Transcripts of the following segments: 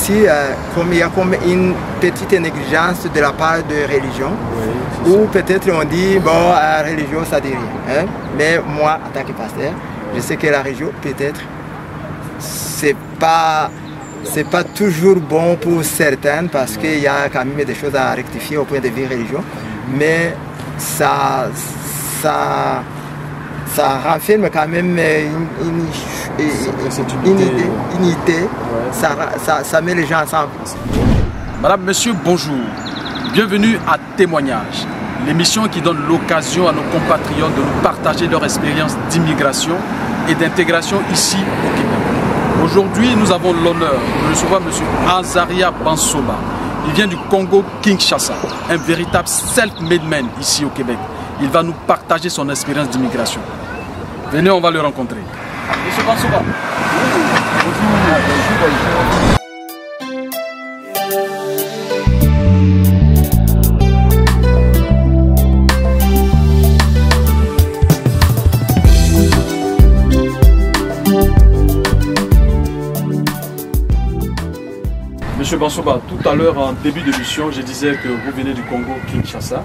aussi, comme il y a comme une petite négligence de la part de religion, oui, ou peut-être on dit, bon, la religion, ça dit rien. Hein? Mais moi, en tant que pasteur, je sais que la religion, peut-être, c'est pas toujours bon pour certaines parce qu'il y a quand même des choses à rectifier au point de vue religion, mais ça renferme quand même une idée, ça met les gens ensemble. Madame, monsieur, bonjour. Bienvenue à Témoignage, l'émission qui donne l'occasion à nos compatriotes de nous partager leur expérience d'immigration et d'intégration ici au Québec. Aujourd'hui, nous avons l'honneur de recevoir M. Azaria Bansoba. Il vient du Congo-Kinshasa, un véritable self-made man ici au Québec. Il va nous partager son expérience d'immigration. Venez, on va le rencontrer. M. Bansoba. Bonjour. Monsieur Bansoba, tout à l'heure en début d'émission, je disais que vous venez du Congo-Kinshasa.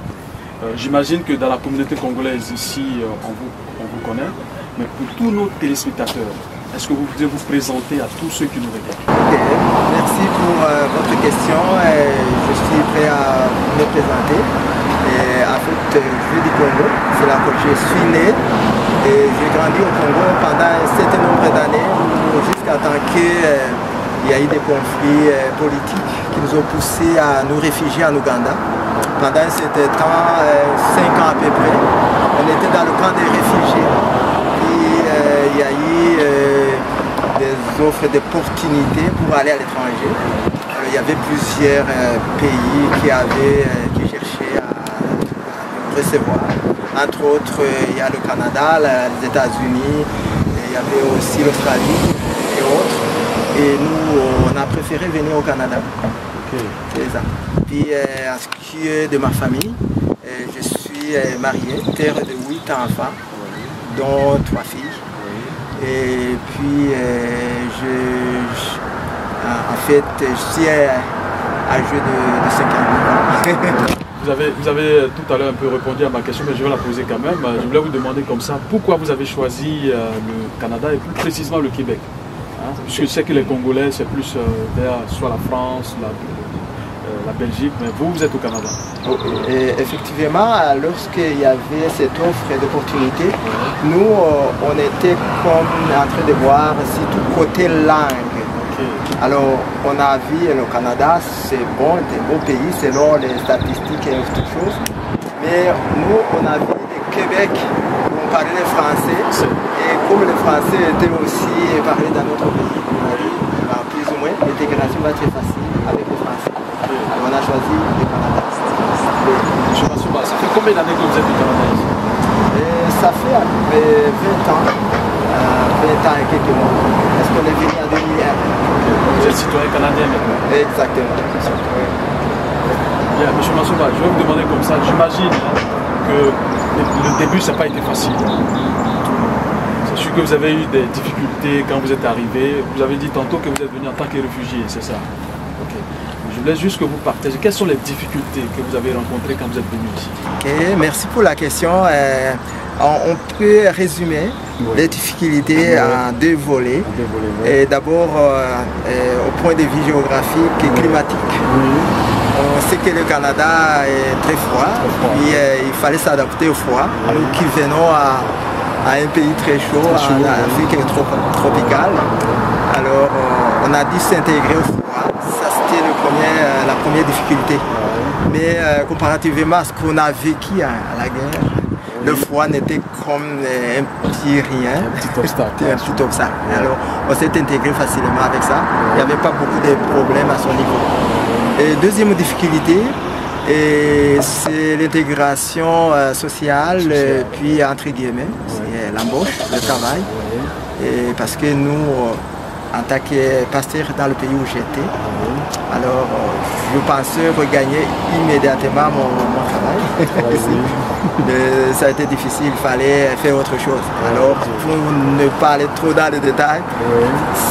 J'imagine que dans la communauté congolaise ici, on vous connaît, mais pour tous nos téléspectateurs, est-ce que vous pouvez vous présenter à tous ceux qui nous regardent? Merci pour votre question. Je suis prêt à me présenter. En fait, je suis du Congo, c'est là que je suis né et j'ai grandi au Congo pendant un certain nombre d'années jusqu'à temps que il y a eu des conflits politiques qui nous ont poussés à nous réfugier en Ouganda. Pendant un certain temps, 5 ans à peu près, on était dans le camp des réfugiés. Puis il y a eu des offres d'opportunités pour aller à l'étranger. Il y avait plusieurs pays qui cherchaient à nous recevoir. Entre autres, il y a le Canada, les États-Unis, il y avait aussi l'Australie et autres. Et nous, on a préféré venir au Canada. Okay. C'est ça. Puis en ce qui est de ma famille, je suis marié, père de 8 enfants, dont 3 filles. Et puis, en fait, je suis âgé de 50 ans. Vous avez tout à l'heure un peu répondu à ma question, mais je vais la poser quand même. Je voulais vous demander comme ça, pourquoi vous avez choisi le Canada et plus précisément le Québec? Parce que je sais que les Congolais, c'est plus vers soit la France, la Belgique, mais vous êtes au Canada. Et effectivement, lorsqu'il y avait cette offre d'opportunité, nous, on était comme en train de voir si tout côté langue. Okay. Alors, on a vu le Canada, c'est bon, c'est un beau pays selon les statistiques et autres choses. Mais nous, on a vu le Québec, on parlait le français. Et comme le français était aussi parlé dans notre pays, on a dit, plus ou moins, l'intégration va être facile avec le français. Alors, on a choisi le Canada. Ça fait combien d'années que vous êtes au Canada ici? Ça fait à peu près 20 ans. 20 ans et quelques mois. Est-ce qu'on est venu en 2001? Vous êtes citoyen canadien maintenant? Exactement. Bien, M. Bansoba, je vais vous demander comme ça. J'imagine que le début, ça n'a pas été facile. C'est sûr que vous avez eu des difficultés quand vous êtes arrivé. Vous avez dit tantôt que vous êtes venu en tant que réfugié, c'est ça? Ok. Je voulais juste que vous partagez. Quelles sont les difficultés que vous avez rencontrées quand vous êtes venu ici? Ok, merci pour la question. On peut résumer les difficultés en 2 volets. Et d'abord, au point de vue géographique et climatique. On sait que le Canada est très froid, puis il fallait s'adapter au froid. Nous qui venons à un pays très chaud, en Afrique tropicale. Alors, on a dû s'intégrer au froid. Ça, c'était la première difficulté. Mais comparativement à ce qu'on a vécu à la guerre, le froid n'était comme un petit rien. Un petit obstacle. Un petit obstacle. Alors, on s'est intégré facilement avec ça. Il n'y avait pas beaucoup de problèmes à son niveau. Et deuxième difficulté, c'est l'intégration sociale, puis entre guillemets, c'est l'embauche, le travail. Et parce que nous, en tant que pasteur dans le pays où j'étais, alors je pensais regagner immédiatement mon travail. Mais ça a été difficile, il fallait faire autre chose. Alors pour ne pas aller trop dans les détails,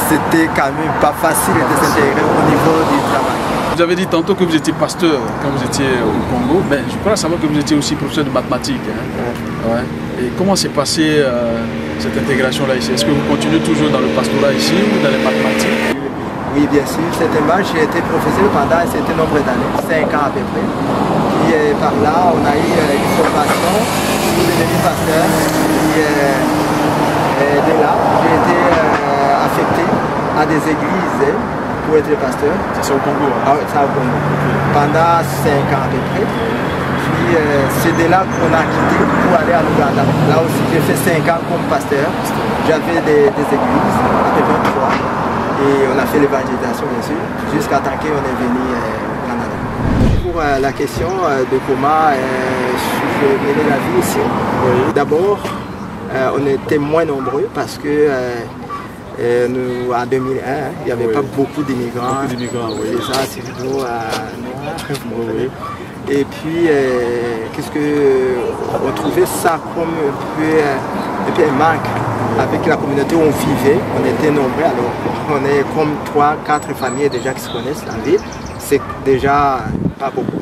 c'était quand même pas facile de s'intégrer au niveau Vous avez dit tantôt que vous étiez pasteur quand vous étiez au Congo. Ben, je crois savoir que vous étiez aussi professeur de mathématiques. Hein. Ouais. Et comment s'est passée cette intégration-là ici? Est-ce que vous continuez toujours dans le pastorat ici ou dans les mathématiques? Oui, bien sûr. Certainement, j'ai été professeur pendant un certain nombre d'années, 5 ans à peu près. Puis par là, on a eu une formation pour devenir pasteur. Puis de là, j'ai été affecté à des églises pour être pasteur. C'est au Congo? Hein? Ah oui, c'est au Congo. Pendant 5 ans à peu près. Puis c'est de là qu'on a quitté pour aller à l'Ouganda. Là aussi, j'ai fait 5 ans comme pasteur. J'avais des églises, à peu près 3. Et on a fait l'évangélisation, bien sûr, jusqu'à temps qu'on est venu au Canada. Pour la question de comment je menais la vie ici, oui. D'abord, on était moins nombreux parce que nous, en 2001, il n'y avait pas beaucoup d'immigrants. Oui. C'est ça, c'est plutôt noirs. Oui. Et puis, qu'est-ce que on trouvait ça comme un peu un manque. Avec la communauté où on vivait, on était nombreux, alors on est comme 3-4 familles déjà qui se connaissent dans la ville, c'est déjà pas beaucoup.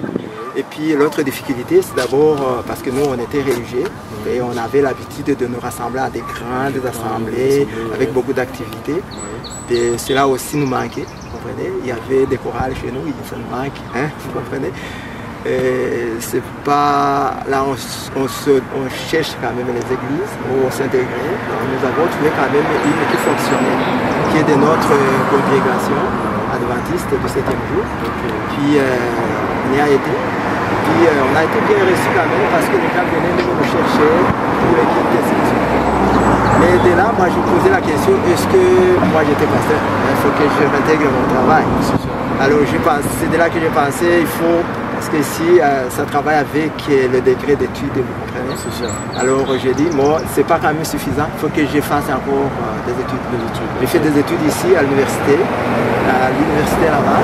Et puis l'autre difficulté, c'est d'abord parce que nous on était religieux et on avait l'habitude de nous rassembler à des grandes assemblées avec beaucoup d'activités. Et cela aussi nous manquait, vous comprenez? Il y avait des chorales chez nous, ça nous manque, hein, vous comprenez? C'est pas là on cherche quand même les églises où on s'intégrait. Nous avons trouvé quand même une qui fonctionnait, qui est de notre congrégation adventiste du 7e jour. Puis on y a été. Puis on a été bien reçus quand même parce que les gens venaient nous chercher pour les questions. Mais dès là, moi je posais la question, est-ce que moi j'étais pasteur? Il faut que je m'intègre mon travail. Alors c'est de là que j'ai pensé, il faut. Parce que ici, ça travaille avec le degré d'études, vous comprenez? Alors j'ai dit, moi, c'est pas quand même suffisant, il faut que je fasse encore des études. J'ai fait des études ici à l'université là-bas,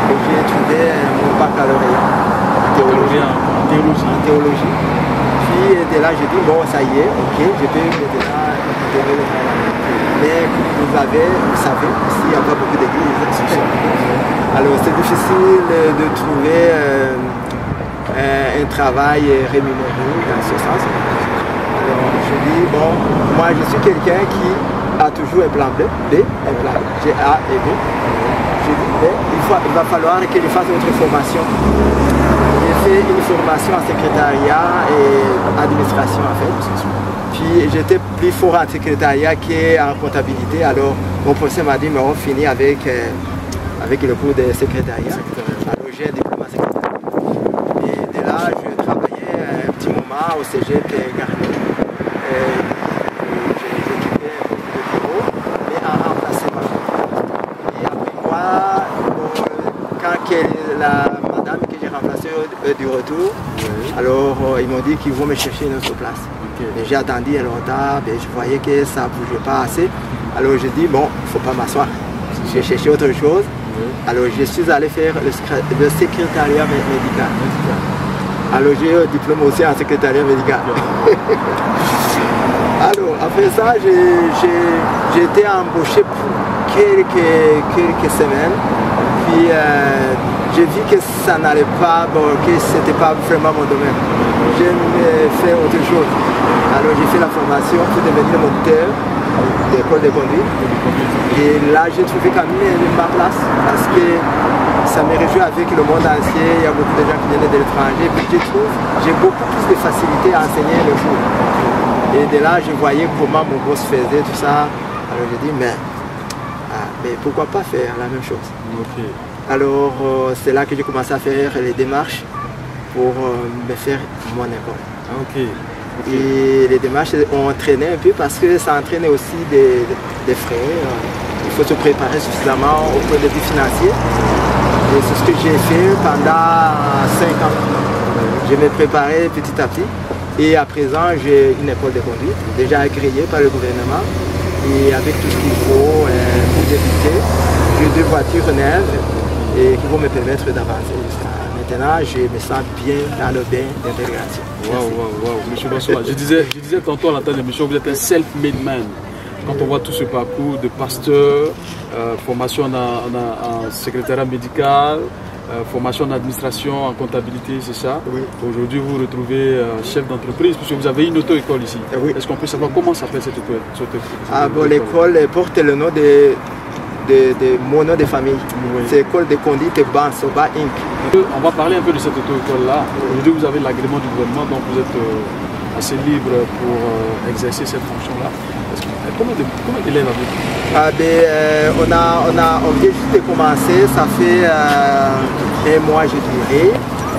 et j'ai trouvé mon baccalauréat en théologie. Puis de là, j'ai dit, bon, ça y est, ok, je peux maintenant intégrer le travail. Mais vous savez, ici, il n'y a pas beaucoup d'églises. Alors c'est difficile de trouver un travail rémunéré dans ce sens. Alors je dis, bon, moi je suis quelqu'un qui a toujours un plan B, un plan B. J'ai A et B. Je dis, B, il va falloir que je fasse une autre formation. J'ai fait une formation en secrétariat et administration en fait. Puis j'étais plus fort en secrétariat qu'en comptabilité. Alors mon professeur m'a dit, mais on finit avec le cours de secrétariat. Alors j'ai un diplôme en secrétariat. Et de là, je travaillais un petit moment au cégep Garnier. J'ai occupé le bureau, mais en remplacement. Et après moi, quand la madame que j'ai remplacée du retour, alors ils m'ont dit qu'ils vont me chercher une autre place. Mais j'ai attendu longtemps, je voyais que ça ne bougeait pas assez. Alors j'ai dit, bon, il ne faut pas m'asseoir. J'ai cherché autre chose. Alors je suis allé faire le secrétariat médical. Alors j'ai un diplôme aussi en secrétariat médical. Alors après ça, j'ai été embauché pour quelques semaines. Puis j'ai vu que ça n'allait pas, que ce n'était pas vraiment mon domaine. J'aime faire autre chose. Alors j'ai fait la formation pour devenir moniteur d'école de conduite. Et là j'ai trouvé quand même ma place parce que ça me réjouit avec le monde entier. Il y a beaucoup de gens qui viennent de l'étranger. Puis je trouve j'ai beaucoup plus de facilité à enseigner le foot. Et de là je voyais comment mon boss faisait tout ça. Alors j'ai dit mais pourquoi pas faire la même chose. Alors c'est là que j'ai commencé à faire les démarches pour me faire mon école. Et les démarches ont entraîné un peu parce que ça entraîne aussi des frais. Il faut se préparer suffisamment au point de vue financier. Et c'est ce que j'ai fait pendant 5 ans. Je me préparais petit à petit. Et à présent, j'ai une école de conduite déjà agréée par le gouvernement. Et avec tout ce qu'il faut pour débuter, j'ai 2 voitures neuves et qui vont me permettre d'avancer. Maintenant, je me sens bien dans le bain d'intégration. Waouh, monsieur Bassola, je disais tantôt à l'entente de l'émission, vous êtes un self-made man. Quand on voit tout ce parcours de pasteur, formation en secrétariat médical, formation en administration, en comptabilité, c'est ça? Oui. Aujourd'hui, vous vous retrouvez chef d'entreprise, puisque vous avez une auto-école ici. Oui. Est-ce qu'on peut savoir comment s'appelle cette école? L'école porte le nom de mon nom de famille. Oui. C'est l'école de conduite Bansoba Inc. On va parler un peu de cette auto-école-là. Aujourd'hui, vous avez l'agrément du gouvernement, donc vous êtes assez libre pour exercer cette fonction-là. Combien d'élèves avez-vous? On a juste de commencer, ça fait un mois je dirais,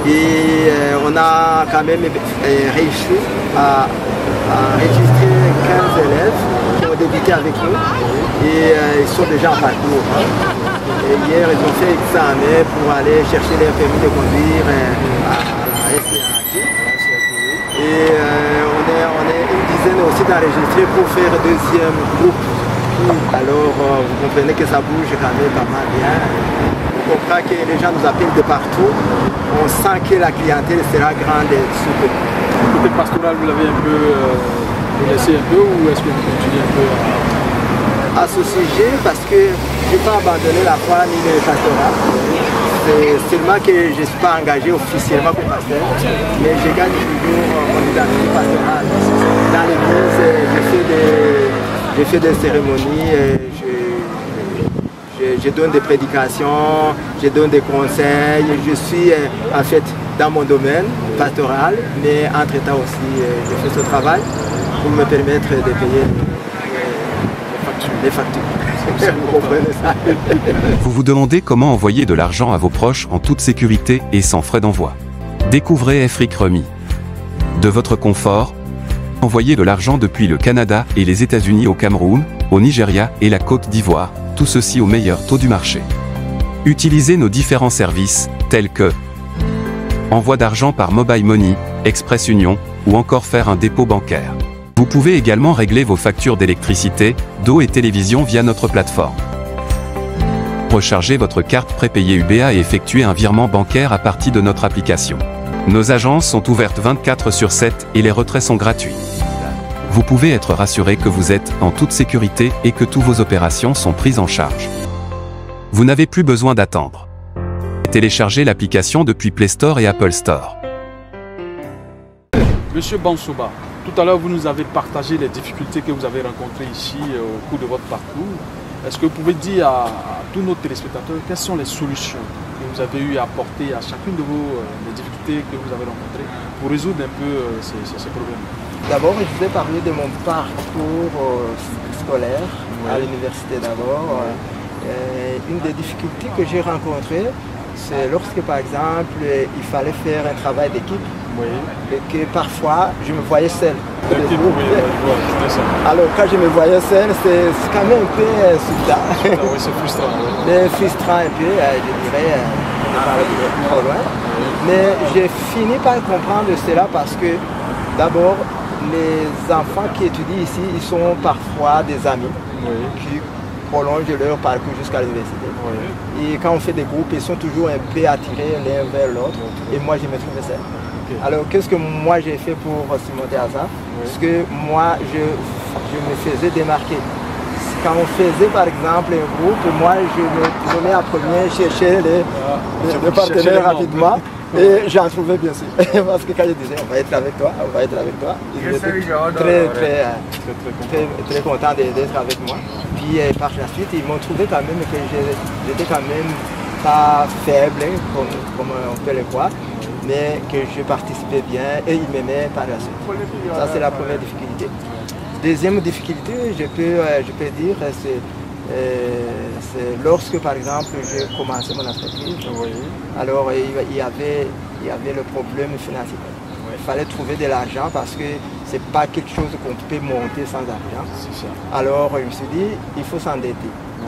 et on a quand même réussi à enregistrer 15 élèves qui ont débuté avec nous et ils sont déjà en parcours. Et hier ils ont fait examen pour aller chercher leur permis de conduire à la SCAT. Et on est une dizaine aussi d'enregistrés pour faire un deuxième groupe. Alors vous comprenez que ça bouge quand même pas mal bien. On comprend que les gens nous appellent de partout. On sent que la clientèle sera grande et soutenue. Le côté pastoral, vous l'avez un peu laissé un peu, ou est-ce que vous continuez un peu à ce sujet? Parce que je n'ai pas abandonné la foi ni le pastorat. C'est seulement que je ne suis pas engagé officiellement comme pasteur, mais je gagne toujours mon identité pastorale. Dans l'église, je fais des cérémonies, je donne des prédications, je donne des conseils. Je suis en fait dans mon domaine pastoral, mais entre-temps aussi, je fais ce travail pour me permettre de payer les factures. Vous comprenez ça? Vous vous demandez comment envoyer de l'argent à vos proches en toute sécurité et sans frais d'envoi. Découvrez Afrique Remi. De votre confort, envoyez de l'argent depuis le Canada et les États-Unis au Cameroun, au Nigeria et la Côte d'Ivoire, tout ceci au meilleur taux du marché. Utilisez nos différents services, tels que envoi d'argent par Mobile Money, Express Union, ou encore faire un dépôt bancaire. Vous pouvez également régler vos factures d'électricité, d'eau et télévision via notre plateforme. Rechargez votre carte prépayée UBA et effectuez un virement bancaire à partir de notre application. Nos agences sont ouvertes 24/7 et les retraits sont gratuits. Vous pouvez être rassuré que vous êtes en toute sécurité et que toutes vos opérations sont prises en charge. Vous n'avez plus besoin d'attendre. Téléchargez l'application depuis Play Store et Apple Store. Monsieur Bansoba, tout à l'heure vous nous avez partagé les difficultés que vous avez rencontrées ici au cours de votre parcours. Est-ce que vous pouvez dire à tous nos téléspectateurs quelles sont les solutions que vous avez eu à apporter à chacune de les difficultés que vous avez rencontrées pour résoudre un peu ces problèmes? D'abord, je vais parler de mon parcours scolaire à l'université d'abord. Une des difficultés que j'ai rencontrées, c'est lorsque par exemple il fallait faire un travail d'équipe, oui, et que parfois je me voyais seul. Alors quand je me voyais seul, c'est quand même un peu insultant. Oui, c'est frustrant. Mais frustrant un peu, je dirais, on n'est pas trop loin. Mais j'ai fini par comprendre cela parce que d'abord, les enfants qui étudient ici, ils sont parfois des amis, oui, qui prolongent leur parcours jusqu'à l'université. Oui. Et quand on fait des groupes, ils sont toujours un peu attirés l'un vers l'autre. Et moi, je me trouvais seul. Okay. Alors, qu'est-ce que moi j'ai fait pour surmonter à ça? Oui. Parce que moi, je me faisais démarquer. Quand on faisait par exemple un groupe, moi, je me prenais à premier, chercher les partenaires rapidement. Et j'en trouvais bien sûr. Parce que quand je disais on va être avec toi, on va être avec toi, ils étaient très contents d'être avec moi. Puis par la suite, ils m'ont trouvé quand même que j'étais quand même pas faible, comme on peut le croire, mais que je participais bien et ils m'aimaient par la suite. Ça, c'est la première difficulté. Deuxième difficulté, je peux dire, c'est lorsque par exemple j'ai commencé mon entreprise, oui, alors il y avait le problème financier. Oui. Il fallait trouver de l'argent parce que ce n'est pas quelque chose qu'on peut monter sans argent. Alors je me suis dit, il faut s'endetter. Oui.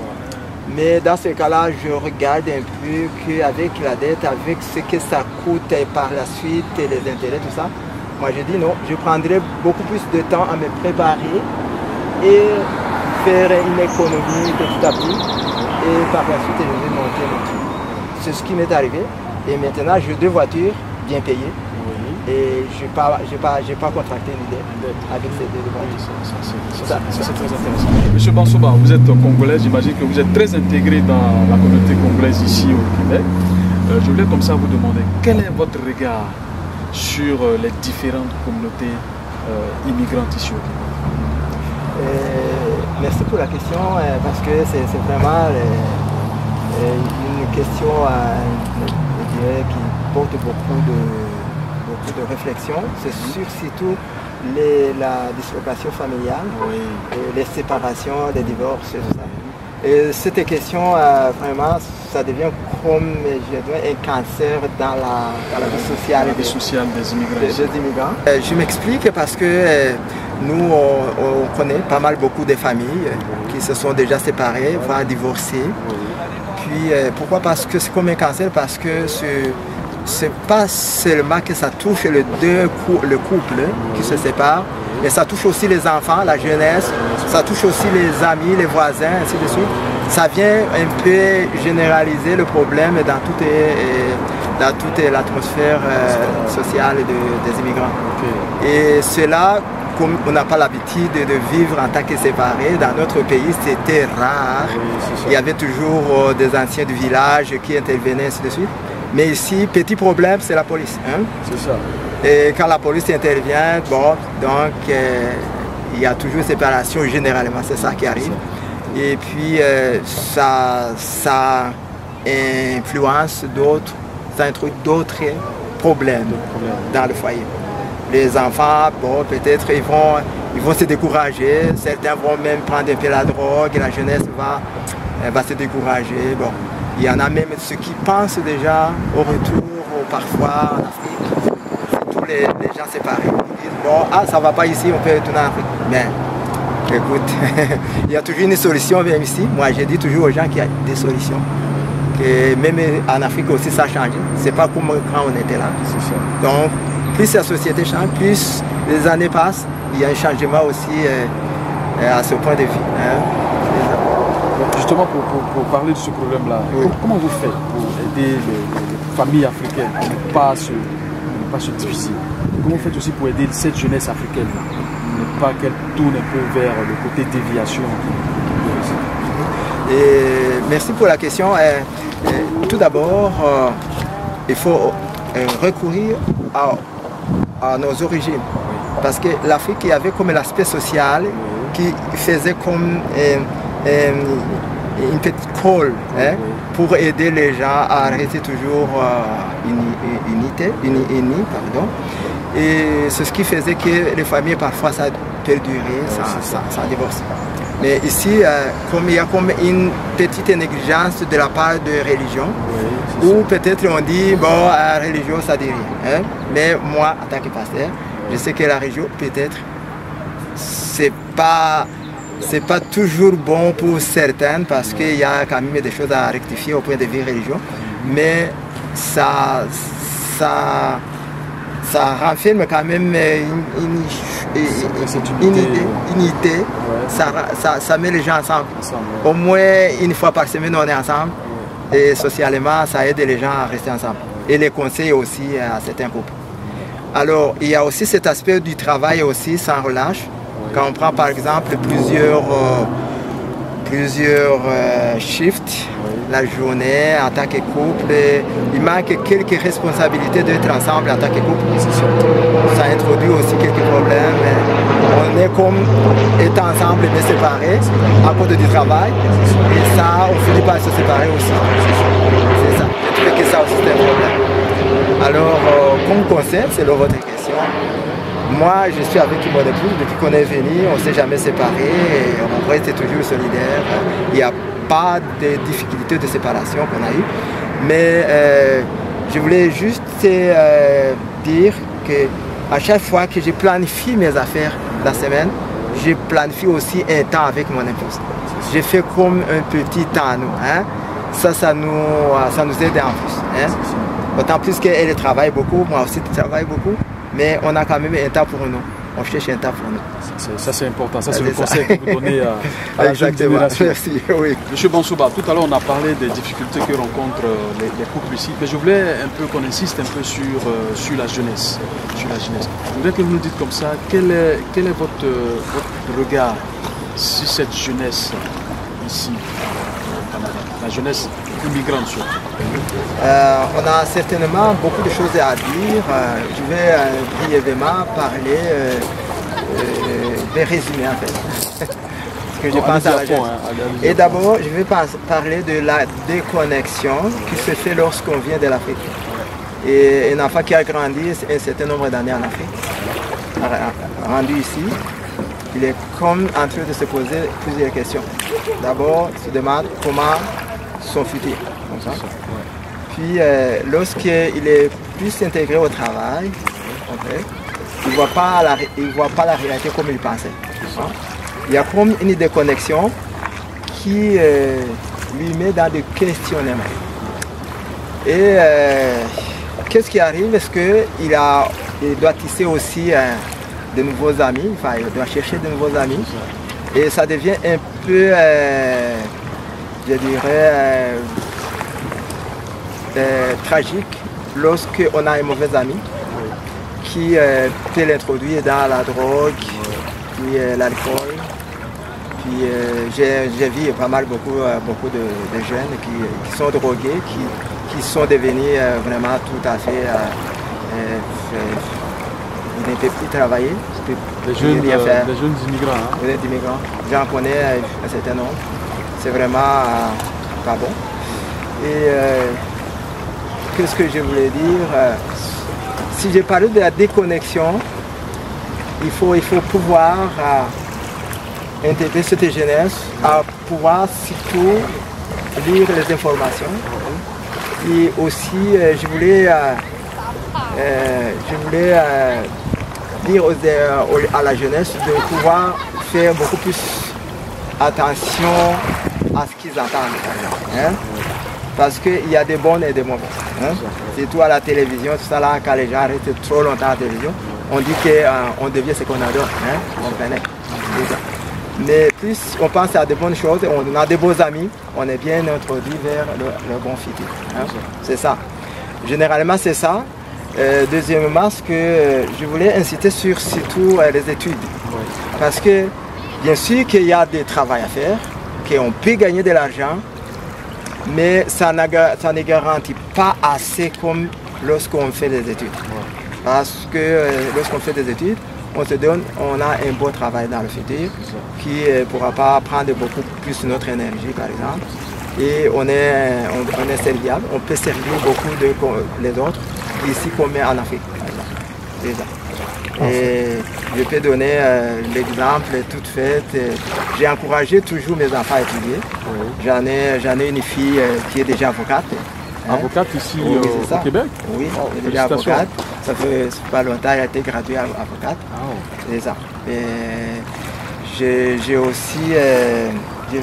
Mais dans ce cas-là, je regarde un peu qu'avec la dette, avec ce que ça coûte et par la suite, et les intérêts, tout ça, moi je dis non, je prendrai beaucoup plus de temps à me préparer et faire une économie petit à petit et par la suite je vais monter mon truc. C'est ce qui m'est arrivé et maintenant j'ai 2 voitures bien payées, oui, et je n'ai pas contracté une dette avec ces 2 voitures. Ça c'est très intéressant. Monsieur Bansoba, vous êtes congolais, j'imagine que vous êtes très intégré dans la communauté congolaise ici au Québec. Je voulais comme ça vous demander, quel est votre regard sur les différentes communautés immigrantes ici au Kenya? Merci pour la question, parce que c'est vraiment une question je dirais, qui porte beaucoup de réflexion. C'est sur surtout la dislocation familiale, les séparations, les divorces, tout ça. Et cette question, vraiment, ça devient comme un cancer dans la vie sociale, des immigrants. Je m'explique parce que nous, on connaît pas mal beaucoup de familles qui se sont déjà séparées, voire divorcées. Puis, pourquoi? Parce que c'est comme un cancer, parce que c'est pas seulement que ça touche le couple qui se sépare, mais ça touche aussi les enfants, la jeunesse, ça touche aussi les amis, les voisins, ainsi de suite. Ça vient un peu généraliser le problème dans toute l'atmosphère sociale des immigrants. Et cela, comme on n'a pas l'habitude de vivre en tant que séparés, dans notre pays c'était rare. Il y avait toujours des anciens du village qui intervenaient, ainsi de suite. Mais ici, petit problème, c'est la police. Hein? C'est ça. Et quand la police intervient, bon, donc il y a toujours séparation généralement, c'est ça qui arrive. Et puis ça influence d'autres, ça introduit d'autres problèmes dans le foyer. Les enfants, bon, peut-être ils vont se décourager, certains vont même prendre un peu la drogue, et la jeunesse va se décourager. Bon. Il y en a même ceux qui pensent déjà au retour, parfois en Afrique. C'est tous les gens séparés. Ils disent, bon, ça ne va pas ici, on peut retourner en Afrique. Mais écoute, il y a toujours une solution même ici. Moi, je dis toujours aux gens qu'il y a des solutions. Que même en Afrique aussi, ça a changé. Ce n'est pas comme quand on était là. Donc, plus la société change, plus les années passent, il y a un changement aussi à ce point de vue. Hein. Justement, pour parler de ce problème-là, comment vous faites pour aider les familles africaines à ne pas se diviser? Comment vous faites aussi pour aider cette jeunesse africaine, ne pas qu'elle tourne un peu vers le côté déviation? Merci pour la question. Tout d'abord, il faut recourir à nos origines. Parce que l'Afrique, il y avait comme l'aspect social qui faisait comme une petite colle pour aider les gens à rester toujours unis. Et c'est ce qui faisait que les familles, parfois, ça perdurait sans divorce. Mais ici, comme il y a comme une petite négligence de la part de religion, ou peut-être on dit, bon, la religion, ça dit rien. Hein? Mais moi, en tant que pasteur, je sais que la religion, peut-être, c'est pas toujours bon pour certaines parce qu'il y a quand même des choses à rectifier au point de vue religion, mais ça renferme quand même une unité. Ça met les gens ensemble. Au moins une fois par semaine on est ensemble et socialement ça aide les gens à rester ensemble et les conseils aussi à certains couples. Alors il y a aussi cet aspect du travail aussi sans relâche. Quand on prend par exemple plusieurs shifts la journée en tant que couple, il manque quelques responsabilités d'être ensemble en tant que couple. Ça introduit aussi quelques problèmes. On est comme étant ensemble mais séparés à cause du travail et ça on finit par se séparer aussi. C'est ça. Je trouve que ça aussi c'est un problème. Alors comme conseil, c'est votre question. Moi, je suis avec mon épouse depuis qu'on est venu, on ne s'est jamais séparés, et on reste toujours solidaires. Il n'y a pas de difficultés de séparation qu'on a eues. Mais je voulais juste dire qu'à chaque fois que je planifie mes affaires la semaine, je planifie aussi un temps avec mon épouse. Je fais comme un petit temps à nous. Hein? Ça nous aide en plus. Hein? Autant plus qu'elle travaille beaucoup, moi aussi je travaille beaucoup. Mais on a quand même un temps pour nous. On cherche un temps pour nous. Ça c'est important, ça c'est le conseil que vous donnez à la jeune génération. Merci, oui. Monsieur Bansouba, tout à l'heure on a parlé des difficultés que rencontrent les couples ici, mais je voulais un peu qu'on insiste un peu sur la jeunesse. Je voudrais que vous nous dites comme ça, quel est votre regard sur cette jeunesse ici au Canada, la jeunesse immigrante surtout? On a certainement beaucoup de choses à dire. Je vais brièvement parler des résumés en fait. Que je pense à la jeunesse. Et d'abord, je vais parler de la déconnexion qui se fait lorsqu'on vient de l'Afrique. Et un enfant qui a grandi un certain nombre d'années en Afrique, rendu ici, il est comme en train de se poser plusieurs questions. D'abord, il se demande comment son futur, comme ça. Puis, lorsqu'il est plus intégré au travail, il ne voit pas la réalité comme il pensait. Il y a comme une déconnexion qui lui met dans des questionnements. Et qu'est-ce qui arrive? Est-ce qu'il doit tisser aussi de nouveaux amis, enfin il doit chercher de nouveaux amis. Et ça devient un peu, je dirais, tragique lorsqu'on a un mauvais ami qui peut l'introduire dans la drogue, puis l'alcool. Puis j'ai vu pas mal beaucoup de jeunes qui sont drogués, qui sont devenus vraiment tout à fait... ils ne peuvent plus travailler. Des jeunes immigrants. Hein? Des immigrants. J'en connais un certain nombre. C'est vraiment pas bon. Et qu'est-ce que je voulais dire? Si j'ai parlé de la déconnexion, il faut pouvoir intégrer cette jeunesse à pouvoir surtout lire les informations. Et aussi, je voulais dire à la jeunesse de pouvoir faire beaucoup plus attention à ce qu'ils entendent. Hein? Parce qu'il y a des bonnes et des mauvaises. Hein? Surtout à la télévision, tout ça là, quand les gens restent trop longtemps à la télévision, on dit qu'on devient ce qu'on adore. Hein? On connaît. Mais plus on pense à de bonnes choses, on a de beaux amis, on est bien introduit vers le bon futur. Hein? C'est ça. Généralement, c'est ça. Deuxièmement, ce que je voulais inciter sur surtout les études. Parce que bien sûr qu'il y a des travaux à faire, qu'on peut gagner de l'argent, mais ça ne garantit pas assez comme lorsqu'on fait des études. Parce que lorsqu'on fait des études, on a un beau travail dans le futur qui ne pourra pas prendre beaucoup plus notre énergie par exemple. Et on est serviable, on peut servir beaucoup les autres ici comme en Afrique. Déjà. Et je peux donner l'exemple tout fait. J'ai encouragé toujours mes enfants à étudier. J'en ai une fille qui est déjà avocate. Avocate ici au Québec? Oui, elle est déjà avocate. Ça fait pas longtemps qu'elle a été graduée avocate. C'est ça. J'ai aussi, je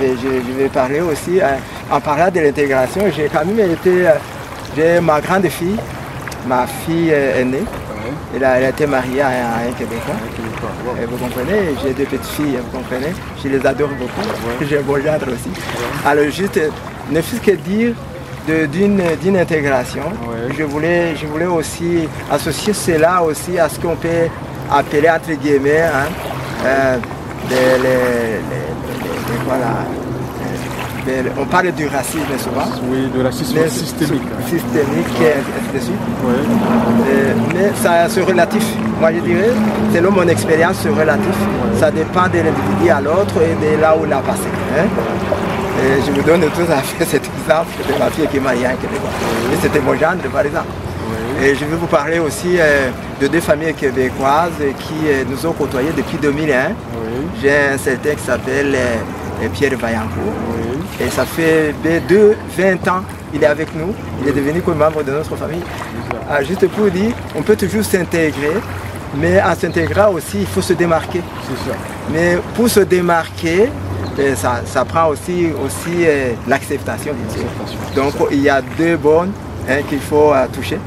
vais parler aussi, en parlant de l'intégration, j'ai quand même été, j'ai ma grande fille, ma fille aînée, elle a été mariée à un Québécois. Vous comprenez, j'ai deux petites filles, vous comprenez, je les adore beaucoup, j'ai un beau gendre aussi. Alors juste, ne fût-ce que dire d'une intégration, je voulais aussi associer cela aussi à ce qu'on peut appeler entre guillemets on parle du racisme souvent. Oui, de racisme systémique. Systémique, ainsi de suite. Mais ça c'est relatif. Moi je dirais, selon mon expérience, c'est relatif. Ça dépend de l'individu à l'autre et de là où il a passé. Hein? Et je vous donne tout à fait cet exemple de ma fille qui est mariée à un Québécois. Et c'était mon gendre par exemple. Et je vais vous parler aussi de deux familles québécoises qui nous ont côtoyés depuis 2001. J'ai un certain qui s'appelle Pierre Vaillancourt. Et ça fait 20 ans il est avec nous. Il est devenu comme membre de notre famille. Alors, juste pour dire, on peut toujours s'intégrer, mais en s'intégrant aussi, il faut se démarquer. Mais pour se démarquer, ça prend aussi l'acceptation, bien sûr. Donc il y a deux bonnes qu'il faut toucher.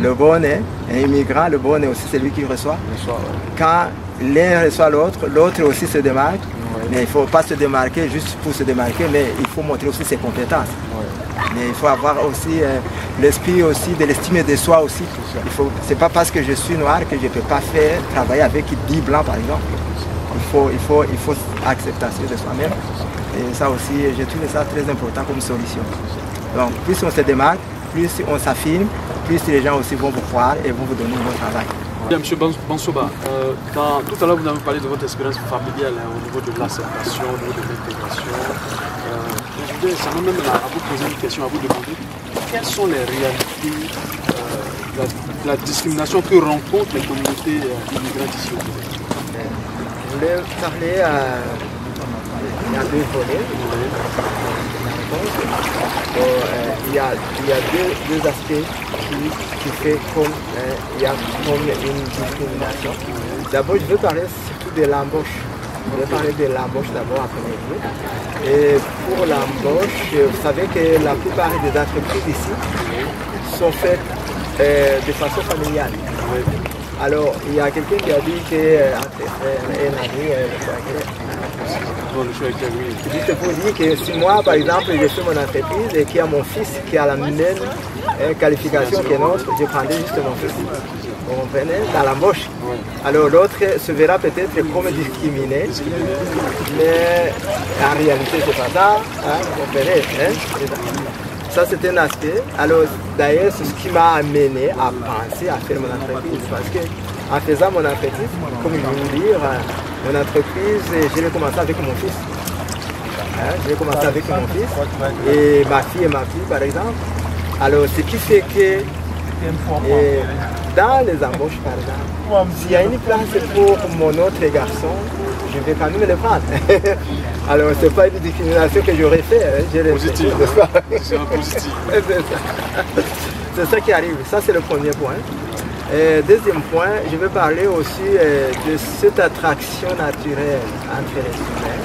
Le bon est un immigrant, le bon est aussi celui qui reçoit. Quand l'un reçoit l'autre, l'autre aussi se démarque. Mais il ne faut pas se démarquer juste pour se démarquer, mais il faut montrer aussi ses compétences. Mais il faut avoir aussi l'esprit aussi de l'estime de soi aussi. C'est pas parce que je suis noir que je ne peux pas travailler avec 10 blancs par exemple. Il faut acceptation de soi-même. Et ça aussi, j'ai trouvé ça très important comme solution. Donc plus on se démarque, plus on s'affirme, plus les gens aussi vont vous croire et vont vous donner un bon travail. Bien, M. Bansoba, tout à l'heure vous avez parlé de votre expérience familiale au niveau de l'acceptation, au niveau de l'intégration. Je voudrais ça même à vous poser une question, à vous demander quelles sont les réalités de la discrimination que rencontrent les communautés immigrantes ici au Québec. Je voulais parler il y a deux volets. Il y a deux aspects qui fait comme il y a comme une discrimination. D'abord, je veux parler surtout de l'embauche. Je vais parler de l'embauche d'abord à premier lieu. Et pour l'embauche, vous savez que la plupart des entreprises ici sont faites de façon familiale. Alors, il y a quelqu'un qui a dit qu'entre un ami et le choix est oui. Juste pour dire que si moi, par exemple, je fais mon entreprise et qu'il y a mon fils qui a la même qualification que notre, je prendrai juste mon fils. Vous comprenez? Dans l'embauche. Alors l'autre se verra peut-être comme discriminé, mais en réalité c'est pas ça, hein? Vous comprenez? Hein? Ça c'est un aspect. Alors d'ailleurs c'est ce qui m'a amené à penser à faire mon entreprise, parce que en faisant mon entreprise, comme je vais vous dire, mon entreprise, je l'ai commencé avec mon fils. Hein? Je l'ai commencé avec mon fils et ma fille par exemple. Alors ce qui fait que dans les embauches par exemple, s'il y a une place pour mon autre garçon, je vais quand même le prendre. Alors ce n'est pas une discrimination que j'aurais fait. Hein? Positif. C'est un positif. C'est ça qui arrive. Ça c'est le premier point. Deuxième point, je vais parler aussi de cette attraction naturelle entre les humains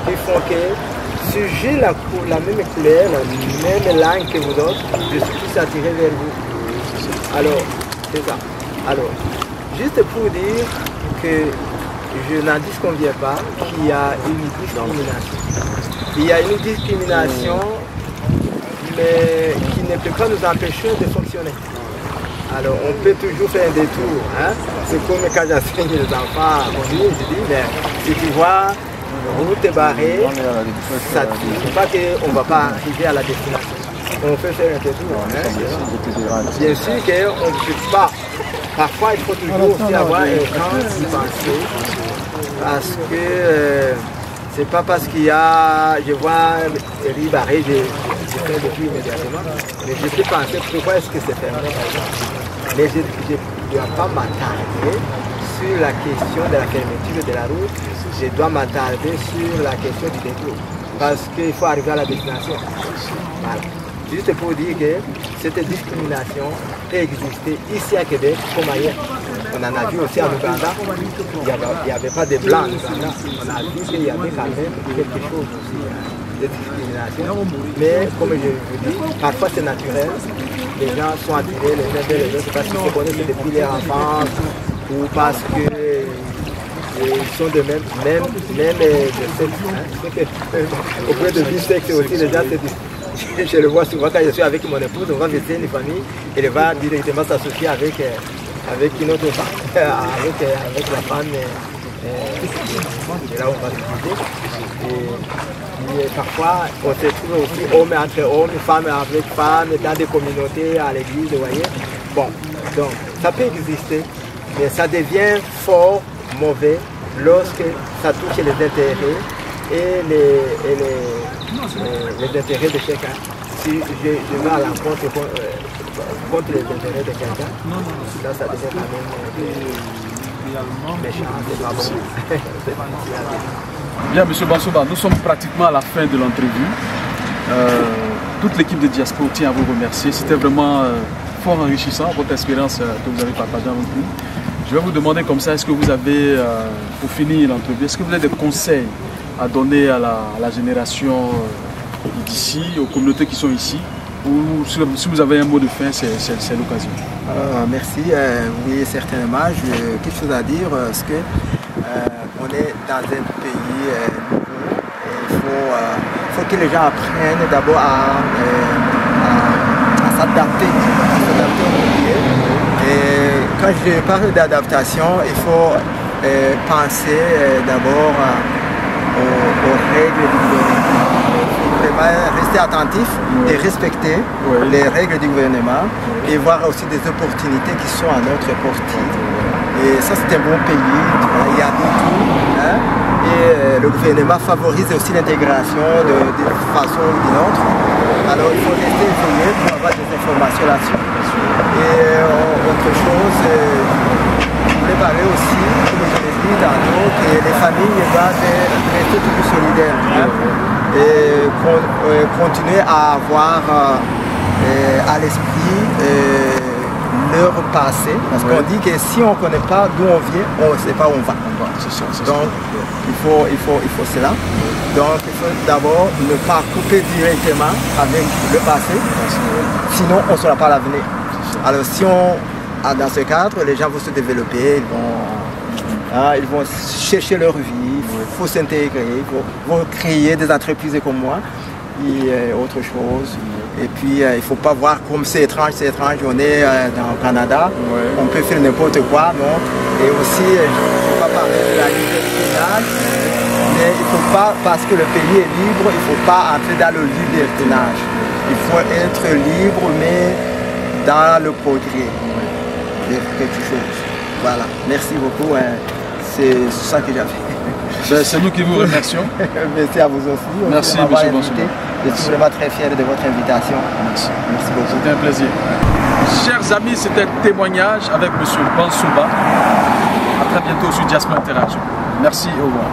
qui font que si j'ai la même couleur, la même langue que vous autres, je suis plus attiré vers vous. Alors, c'est ça. Alors, juste pour dire que je n'en disconviens pas qu'il y a une discrimination. Il y a une discrimination, mais qui ne peut pas nous empêcher de fonctionner. Alors, on peut toujours faire un détour. Hein? C'est comme quand j'enseigne les enfants, je dis, mais si tu vois route barrée, ça ne signifie pas qu'on ne va pas arriver à la destination. On peut faire un détour. Hein? Bien sûr qu'on ne peut pas. Parfois, il faut toujours aussi avoir un temps d'y penser. Parce que c'est pas parce qu'il y a, je vois riz barré, je fais le détour immédiatement. Mais je peux penser pourquoi est-ce que c'est fermé, par exemple. Mais je ne dois pas m'attarder sur la question de la fermeture de la route, je dois m'attarder sur la question du détour. Parce qu'il faut arriver à la destination. Voilà. Juste pour dire que cette discrimination peut exister ici à Québec comme ailleurs. On en a vu aussi en Ouganda, il n'y avait pas de blancs en Ouganda. On a vu qu'il y avait quand même quelque chose aussi de discrimination. Mais comme je vous dis, parfois c'est naturel. Les gens sont attirés les uns vers les autres parce qu'ils se connaissent depuis leur enfance ou parce qu'ils sont de même de sexe. Au point de vue sexe aussi, les gens se disent. Je le vois souvent quand je suis avec mon épouse, on va visiter une famille, elle va directement s'associer avec une autre femme, avec la femme. Et là on va discuter. Et parfois, on se trouve aussi hommes entre hommes, femmes avec femmes, dans des communautés, à l'église, vous voyez. Bon, donc, ça peut exister, mais ça devient fort mauvais lorsque ça touche les intérêts et les intérêts de chacun. Si je vais à l'encontre contre les intérêts de quelqu'un, là, ça devient quand même méchant, c'est pas bon. Bien, M. Bansoba, nous sommes pratiquement à la fin de l'entrevue. Toute l'équipe de Diaspora tient à vous remercier. C'était vraiment fort enrichissant, votre expérience que vous avez partagée avec nous. Je vais vous demander comme ça, est-ce que vous avez, pour finir l'entrevue, est-ce que vous avez des conseils à donner à la génération d'ici, aux communautés qui sont ici, ou si vous avez un mot de fin, c'est l'occasion. Merci. Oui, certainement. J'ai quelque chose à dire, parce que on est dans un pays nouveau. Il faut que les gens apprennent d'abord à s'adapter au milieu. Et quand je parle d'adaptation, il faut penser d'abord aux règles du gouvernement. Il faut rester attentif et respecter les règles du gouvernement et voir aussi des opportunités qui sont à notre portée. Et ça, c'est un bon pays, il y a de tout. Hein? Et le gouvernement favorise aussi l'intégration de façon ou d'une autre. Alors il faut rester éveillé pour avoir des informations là-dessus. Et autre chose, je voulais parler aussi, comme je l'ai dit tantôt, que les familles doivent rester toujours solidaires. Hein? Et continuer à avoir à l'esprit leur passé, parce qu'on dit que si on ne connaît pas d'où on vient, on ne sait pas où on va. Donc il faut cela. Donc il faut d'abord ne pas couper directement avec le passé, sinon on ne saura pas l'avenir. Alors si on, dans ce cadre, les gens vont se développer, ils vont chercher leur vie, il faut s'intégrer, ils vont créer des entreprises comme moi et autre chose. Et puis il ne faut pas voir comme c'est étrange, on est dans le Canada, on peut faire n'importe quoi. Non. Et aussi, il ne faut pas parler de la libertinage, mais il ne faut pas, parce que le pays est libre, il ne faut pas entrer dans le libertinage. Il faut être libre, mais dans le progrès de quelque chose. Voilà, merci beaucoup, c'est ça que j'avais. C'est nous qui vous remercions. Merci à vous aussi. Merci, M. Bansouba. Je suis vraiment très fier de votre invitation. Merci. Merci beaucoup. C'était un plaisir. Chers amis, c'était un témoignage avec M. Bansouba. À très bientôt sur Diaspora Interaction. Merci et au revoir.